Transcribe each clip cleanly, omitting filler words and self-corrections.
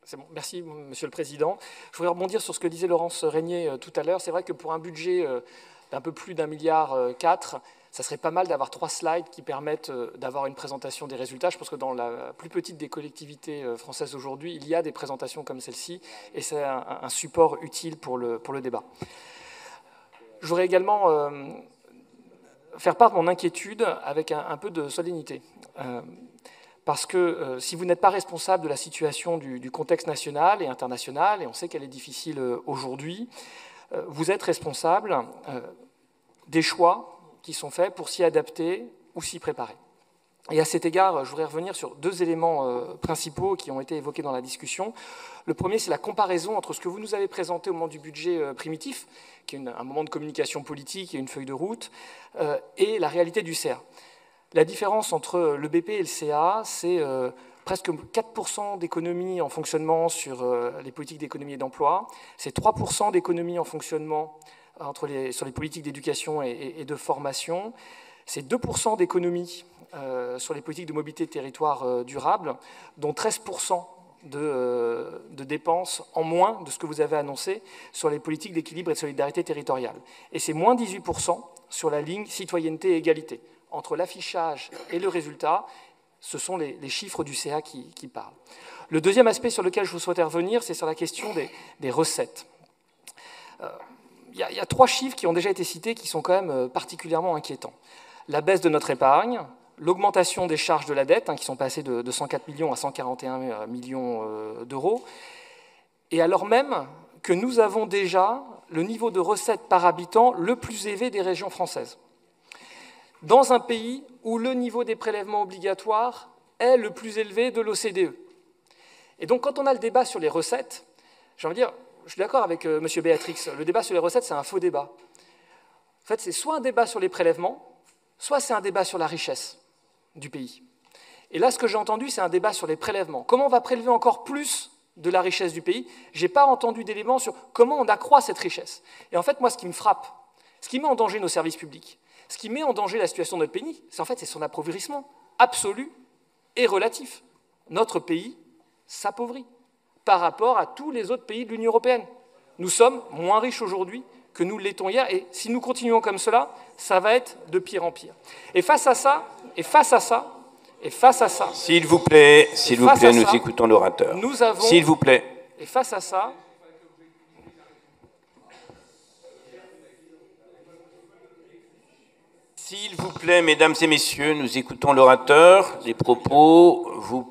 C'est bon. Merci, Monsieur le Président. Je voudrais rebondir sur ce que disait Laurence Régnier tout à l'heure. C'est vrai que pour un budget d'un peu plus d'1,4 milliard, ça serait pas mal d'avoir 3 slides qui permettent d'avoir une présentation des résultats. Je pense que dans la plus petite des collectivités françaises aujourd'hui, il y a des présentations comme celle-ci, et c'est un support utile pour le débat. Je voudrais également faire part de mon inquiétude avec un peu de solennité. Parce que si vous n'êtes pas responsable de la situation du contexte national et international, et on sait qu'elle est difficile aujourd'hui, vous êtes responsable des choix qui sont faits pour s'y adapter ou s'y préparer. Et à cet égard, je voudrais revenir sur 2 éléments principaux qui ont été évoqués dans la discussion. Le premier, c'est la comparaison entre ce que vous nous avez présenté au moment du budget primitif, qui est un moment de communication politique et une feuille de route, et la réalité du CA. La différence entre le BP et le CA, c'est presque 4% d'économie en fonctionnement sur les politiques d'économie et d'emploi, c'est 3% d'économie en fonctionnement sur les politiques d'éducation et de formation, c'est 2% d'économie sur les politiques de mobilité de territoire durable, dont 13% de dépenses en moins de ce que vous avez annoncé sur les politiques d'équilibre et de solidarité territoriale. Et c'est moins 18% sur la ligne citoyenneté et égalité. Entre l'affichage et le résultat, ce sont les chiffres du CA qui parlent. Le deuxième aspect sur lequel je vous souhaitais revenir, c'est sur la question des recettes. Il y a 3 chiffres qui ont déjà été cités qui sont quand même particulièrement inquiétants. La baisse de notre épargne, l'augmentation des charges de la dette, qui sont passées de 104 millions à 141 millions d'euros, et alors même que nous avons déjà le niveau de recettes par habitant le plus élevé des régions françaises, dans un pays où le niveau des prélèvements obligatoires est le plus élevé de l'OCDE. Et donc, quand on a le débat sur les recettes, j'ai envie de dire, je suis d'accord avec M. Béatrix, le débat sur les recettes, c'est un faux débat. En fait, c'est soit un débat sur les prélèvements, soit c'est un débat sur la richesse du pays. Et là, ce que j'ai entendu, c'est un débat sur les prélèvements. Comment on va prélever encore plus de la richesse du pays? Je n'ai pas entendu d'éléments sur comment on accroît cette richesse. Et en fait, moi, ce qui me frappe, ce qui met en danger nos services publics, ce qui met en danger la situation de notre pays, c'est son appauvrissement absolu et relatif. Notre pays s'appauvrit par rapport à tous les autres pays de l'Union européenne. Nous sommes moins riches aujourd'hui que nous l'étions hier, et si nous continuons comme cela, ça va être de pire en pire. Et face à ça, S'il vous plaît, nous écoutons l'orateur. S'il vous plaît. Et face à ça, s'il vous plaît, mesdames et messieurs, nous écoutons l'orateur. Les propos, vous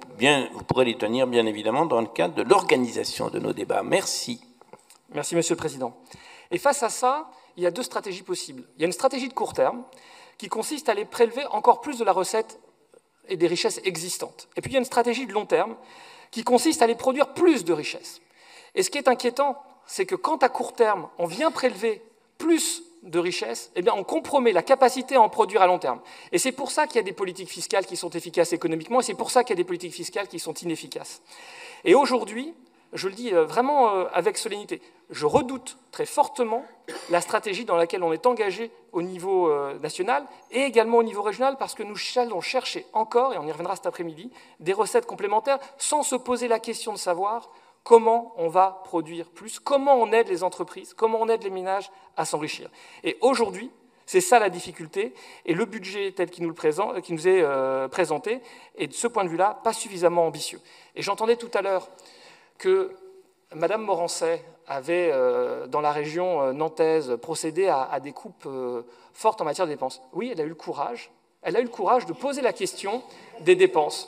pourrez les tenir, bien évidemment, dans le cadre de l'organisation de nos débats. Merci. Merci, Monsieur le Président. Et face à ça, il y a 2 stratégies possibles. Il y a une stratégie de court terme qui consiste à aller prélever encore plus de la recette et des richesses existantes. Et puis il y a une stratégie de long terme qui consiste à aller produire plus de richesses. Et ce qui est inquiétant, c'est que quand à court terme, on vient prélever plus de richesses, eh bien on compromet la capacité à en produire à long terme. Et c'est pour ça qu'il y a des politiques fiscales qui sont efficaces économiquement, et c'est pour ça qu'il y a des politiques fiscales qui sont inefficaces. Et aujourd'hui, je le dis vraiment avec solennité, je redoute très fortement la stratégie dans laquelle on est engagé au niveau national et également au niveau régional, parce que nous allons chercher encore, et on y reviendra cet après-midi, des recettes complémentaires sans se poser la question de savoir comment on va produire plus, comment on aide les entreprises, comment on aide les ménages à s'enrichir. Et aujourd'hui, c'est ça la difficulté, et le budget tel qu'il nous est présenté est de ce point de vue-là pas suffisamment ambitieux. Et j'entendais tout à l'heure que Mme Morancet avait, dans la région nantaise, procédé à des coupes fortes en matière de dépenses. Oui, elle a eu le courage de poser la question des dépenses.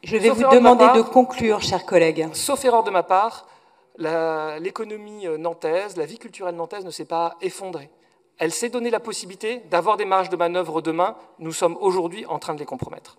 Je vais vous demander de conclure, chers collègues. Sauf erreur de ma part, l'économie nantaise, la vie culturelle nantaise ne s'est pas effondrée. Elle s'est donné la possibilité d'avoir des marges de manœuvre demain. Nous sommes aujourd'hui en train de les compromettre.